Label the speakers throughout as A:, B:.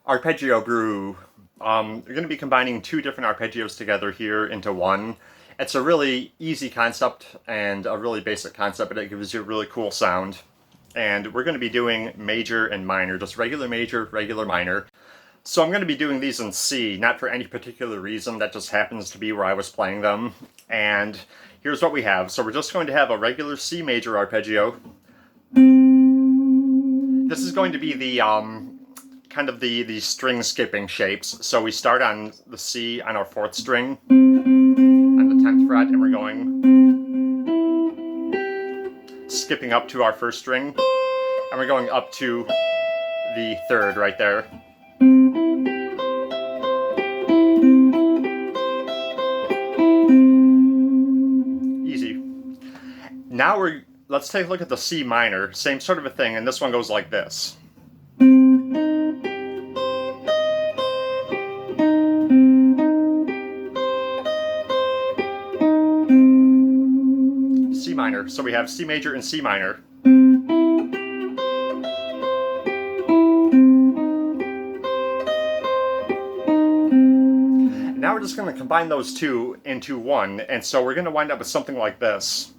A: Arpeggio Brew. We're going to be combining two different arpeggios together here into one. It's a really easy concept and a really basic concept, but it gives you a really cool sound. And we're going to be doing major and minor, just regular major, regular minor. So I'm going to be doing these in C, not for any particular reason, that just happens to be where I was playing them. And here's what we have. So we're just going to have a regular C major arpeggio. This is going to be the kind of the string skipping shapes. So we start on the C on our 4th string on the 10th fret, and we're going skipping up to our 1st string, and we're going up to the 3rd right there. Easy. Now let's take a look at the C minor, same sort of a thing, and this one goes like this. C minor. So we have C major and C minor. Now we're just going to combine those two into one, and so we're going to wind up with something like this.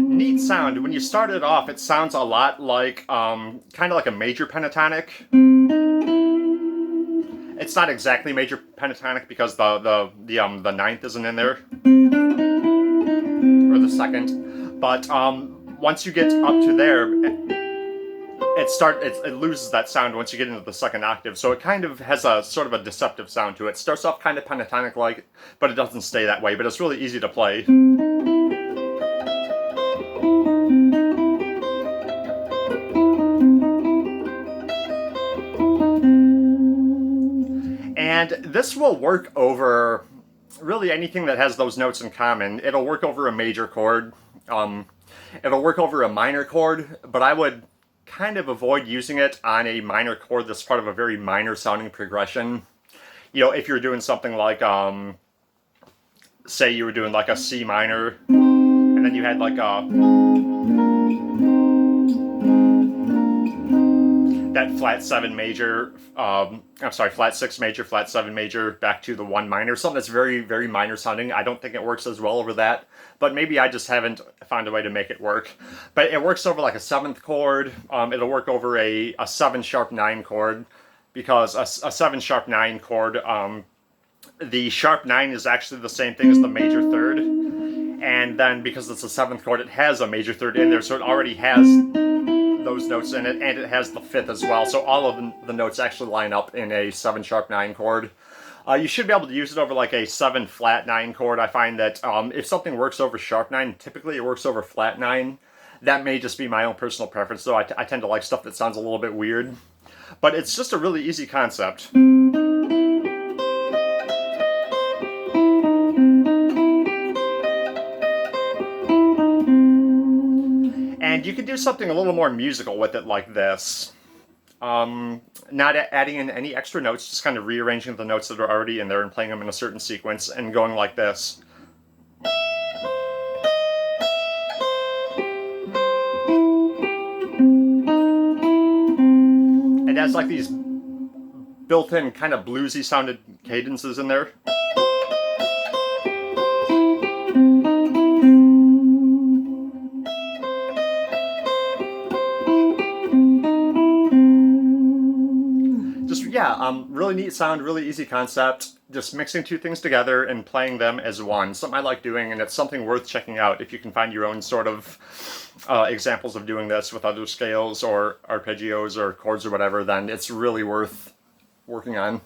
A: Neat sound. When you start it off, it sounds a lot like kind of like a major pentatonic. It's not exactly major pentatonic because the 9th isn't in there, or the 2nd. But once you get up to there, it loses that sound once you get into the 2nd octave. So it kind of has a sort of a deceptive sound to it. It starts off kind of pentatonic-like, but it doesn't stay that way. But it's really easy to play. And this will work over really anything that has those notes in common. It'll work over a major chord. It'll work over a minor chord, but I would kind of avoid using it on a minor chord that's part of a very minor sounding progression. You know, if you're doing something like, say you were doing like a C minor, and then you had like that flat 7 major, flat 6 major, flat 7 major, back to the 1 minor, something that's very, very minor sounding. I don't think it works as well over that, but maybe I just haven't found a way to make it work. But it works over like a 7th chord. It'll work over a 7 sharp 9 chord, because a 7 sharp 9 chord, the sharp 9 is actually the same thing as the major 3rd, and then because it's a 7th chord, it has a major 3rd in there, so it already has those notes in it, and it has the 5th as well, so all of the notes actually line up in a 7 sharp 9 chord. You should be able to use it over like a 7 flat 9 chord. I find that if something works over sharp 9, typically it works over flat 9. That may just be my own personal preference, though. I tend to like stuff that sounds a little bit weird. But it's just a really easy concept. And you can do something a little more musical with it like this. Not adding in any extra notes, just kind of rearranging the notes that are already in there and playing them in a certain sequence and going like this. It has like these built-in kind of bluesy sounded cadences in there. Yeah, really neat sound, really easy concept. Just mixing two things together and playing them as one. Something I like doing, and it's something worth checking out if you can find your own sort of examples of doing this with other scales or arpeggios or chords or whatever, then it's really worth working on.